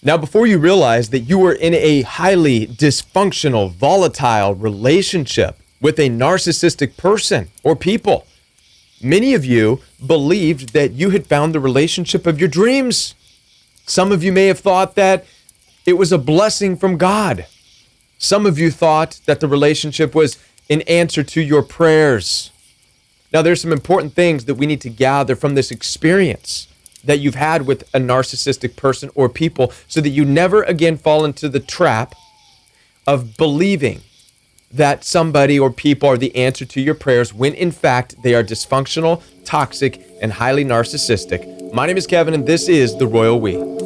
Now, before you realize that you were in a highly dysfunctional, volatile relationship with a narcissistic person or people, many of you believed that you had found the relationship of your dreams. Some of you may have thought that it was a blessing from God. Some of you thought that the relationship was an answer to your prayers. Now, there's some important things that we need to gather from this experience that you've had with a narcissistic person or people so that you never again fall into the trap of believing that somebody or people are the answer to your prayers when in fact they are dysfunctional, toxic, and highly narcissistic. My name is Kevin, and this is The Royal We.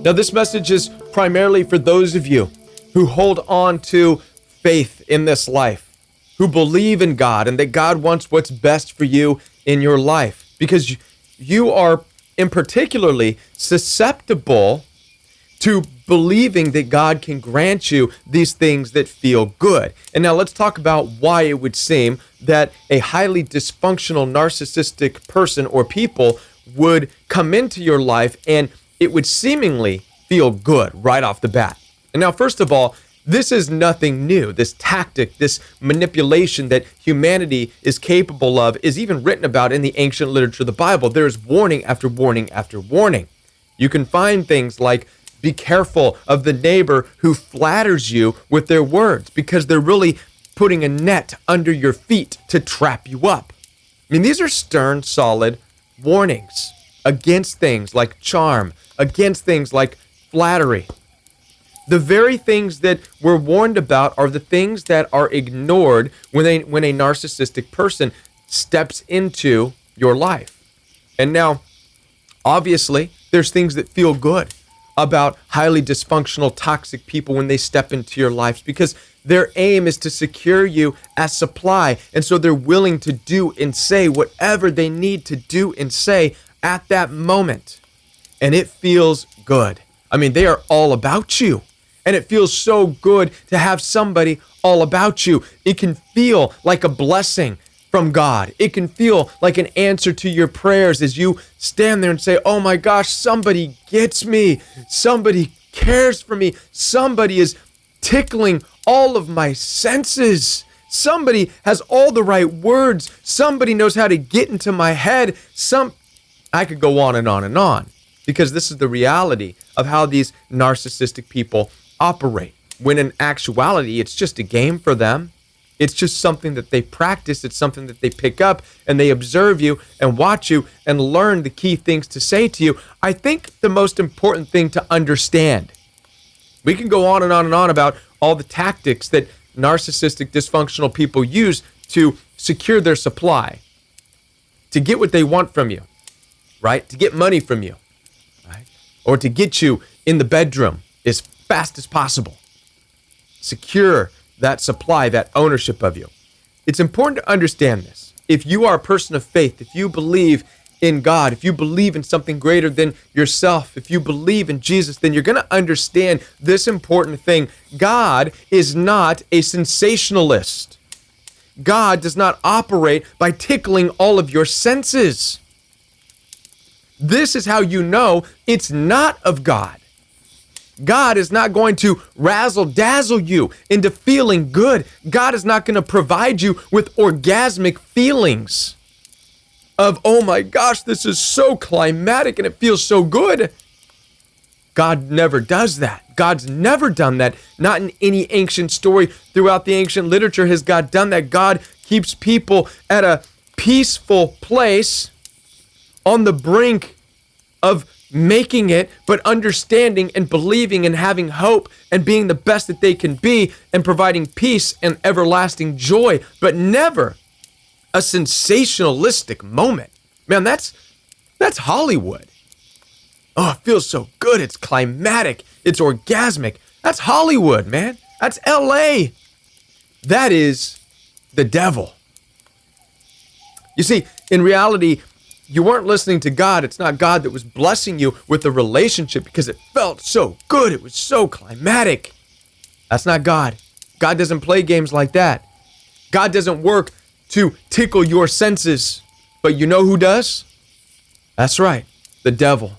Now, this message is primarily for those of you who hold on to faith in this life, who believe in God and that God wants what's best for you in your life, because you are in particularly susceptible to believing that God can grant you these things that feel good. And now let's talk about why it would seem that a highly dysfunctional narcissistic person or people would come into your life and it would seemingly feel good right off the bat. And now, first of all, this is nothing new. This tactic, this manipulation that humanity is capable of is even written about in the ancient literature of the Bible. There's warning after warning after warning. You can find things like, be careful of the neighbor who flatters you with their words, because they're really putting a net under your feet to trap you up. I mean, these are stern, solid warnings against things like charm, against things like flattery. The very things that we're warned about are the things that are ignored when a narcissistic person steps into your life. And now, obviously, there's things that feel good about highly dysfunctional, toxic people when they step into your lives, because their aim is to secure you as supply. And so they're willing to do and say whatever they need to do and say at that moment. And it feels good. I mean, they are all about you. And it feels so good to have somebody all about you. It can feel like a blessing from God. It can feel like an answer to your prayers as you stand there and say, oh my gosh, somebody gets me. Somebody cares for me. Somebody is tickling all of my senses. Somebody has all the right words. Somebody knows how to get into my head. I could go on and on and on, because this is the reality of how these narcissistic people operate. When in actuality, it's just a game for them. It's just something that they practice. It's something that they pick up, and they observe you and watch you and learn the key things to say to you. I think the most important thing to understand, we can go on and on and on about all the tactics that narcissistic, dysfunctional people use to secure their supply, to get what they want from you, right? To get money from you, right? Or to get you in the bedroom as fast as possible. Secure that supply, that ownership of you. It's important to understand this. If you are a person of faith, if you believe in God, if you believe in something greater than yourself, if you believe in Jesus, then you're going to understand this important thing. God is not a sensationalist. God does not operate by tickling all of your senses. This is how you know it's not of God. God is not going to razzle-dazzle you into feeling good. God is not going to provide you with orgasmic feelings of, oh my gosh, this is so climatic and it feels so good. God never does that. God's never done that. Not in any ancient story throughout the ancient literature has God done that. God keeps people at a peaceful place on the brink of making it, but understanding and believing and having hope and being the best that they can be and providing peace and everlasting joy, but never a sensationalistic moment. Man, that's Hollywood. Oh, it feels so good. It's climatic. It's orgasmic. That's Hollywood, man. That's LA. That is the devil. You see, in reality, you weren't listening to God. It's not God that was blessing you with the relationship because it felt so good. It was so climatic. That's not God. God doesn't play games like that. God doesn't work to tickle your senses. But you know who does? That's right, the devil.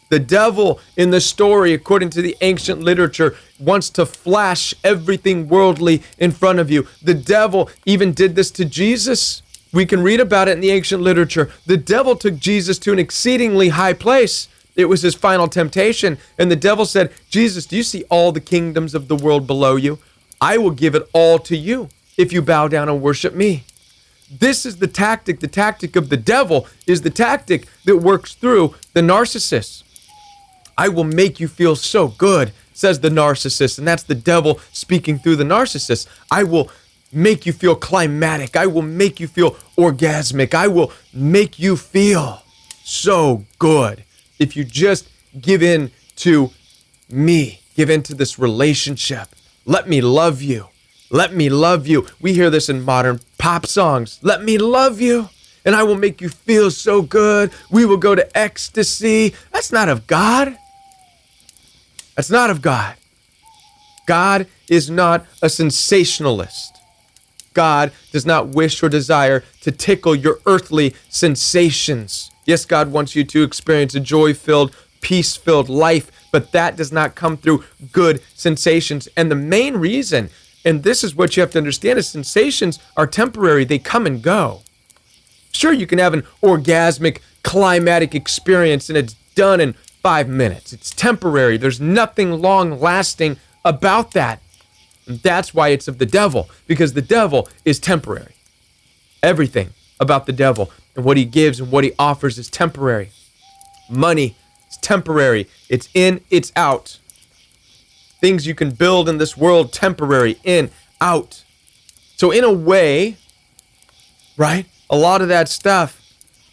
The devil in the story, according to the ancient literature, wants to flash everything worldly in front of you. The devil even did this to Jesus. We can read about it in the ancient literature. The devil took Jesus to an exceedingly high place. It was his final temptation. And the devil said, Jesus, do you see all the kingdoms of the world below you? I will give it all to you if you bow down and worship me. This is the tactic. The tactic of the devil is the tactic that works through the narcissist. I will make you feel so good, says the narcissist. And that's the devil speaking through the narcissist. I will make you feel climatic. I will make you feel orgasmic. I will make you feel so good if you just give in to me, give into this relationship. Let me love you. Let me love you. We hear this in modern pop songs. Let me love you, and I will make you feel so good. We will go to ecstasy. That's not of God. That's not of God. God is not a sensationalist. God does not wish or desire to tickle your earthly sensations. Yes, God wants you to experience a joy-filled, peace-filled life, but that does not come through good sensations. And the main reason, and this is what you have to understand, is sensations are temporary. They come and go. Sure, you can have an orgasmic, climatic experience and it's done in 5 minutes. It's temporary. There's nothing long-lasting about that. And that's why it's of the devil, because the devil is temporary. Everything about the devil and what he gives and what he offers is temporary. Money is temporary. It's in, it's out. Things you can build in this world, temporary, in, out. So in a way, right, a lot of that stuff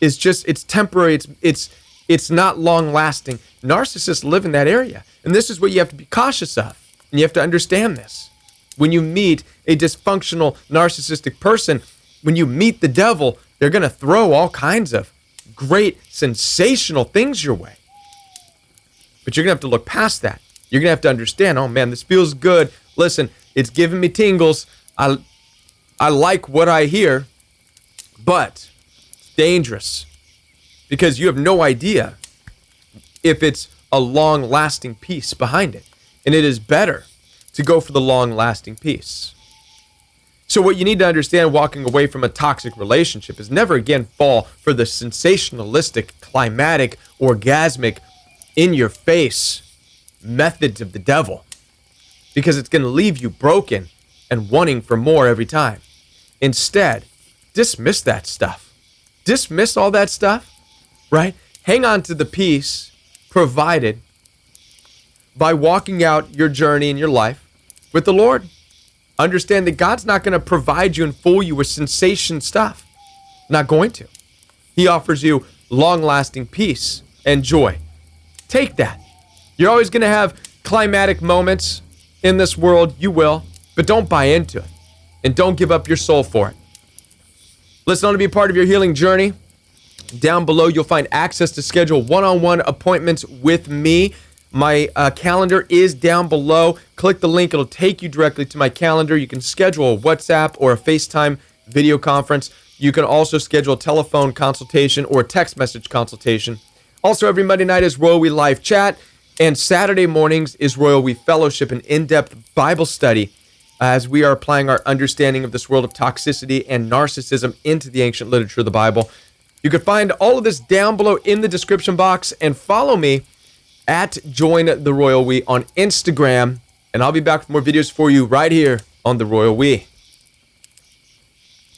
is just, it's temporary. It's not long lasting. Narcissists live in that area. And this is what you have to be cautious of. And you have to understand this. When you meet a dysfunctional narcissistic person, when you meet the devil, they're going to throw all kinds of great, sensational things your way. But you're going to have to look past that. You're going to have to understand, oh man, this feels good. Listen, it's giving me tingles. I like what I hear, but it's dangerous because you have no idea if it's a long-lasting peace behind it. And it is better to go for the long-lasting peace. So what you need to understand walking away from a toxic relationship is never again fall for the sensationalistic, climatic, orgasmic, in-your-face methods of the devil, because it's going to leave you broken and wanting for more every time. Instead, dismiss that stuff. Dismiss all that stuff, right? Hang on to the peace provided by walking out your journey in your life with the Lord. Understand that God's not going to provide you and fool you with sensation stuff. Not going to. He offers you long-lasting peace and joy. Take that. You're always going to have climatic moments in this world. You will, but don't buy into it. And don't give up your soul for it. Listen, on to be a part of your healing journey. Down below, you'll find access to schedule one-on-one appointments with me. My calendar is down below. Click the link. It'll take you directly to my calendar. You can schedule a WhatsApp or a FaceTime video conference. You can also schedule a telephone consultation or a text message consultation. Also, every Monday night is Royal We Live Chat, and Saturday mornings is Royal We Fellowship, an in-depth Bible study as we are applying our understanding of this world of toxicity and narcissism into the ancient literature of the Bible. You can find all of this down below in the description box, and follow me at Join the Royal We on Instagram, and I'll be back with more videos for you right here on the Royal We.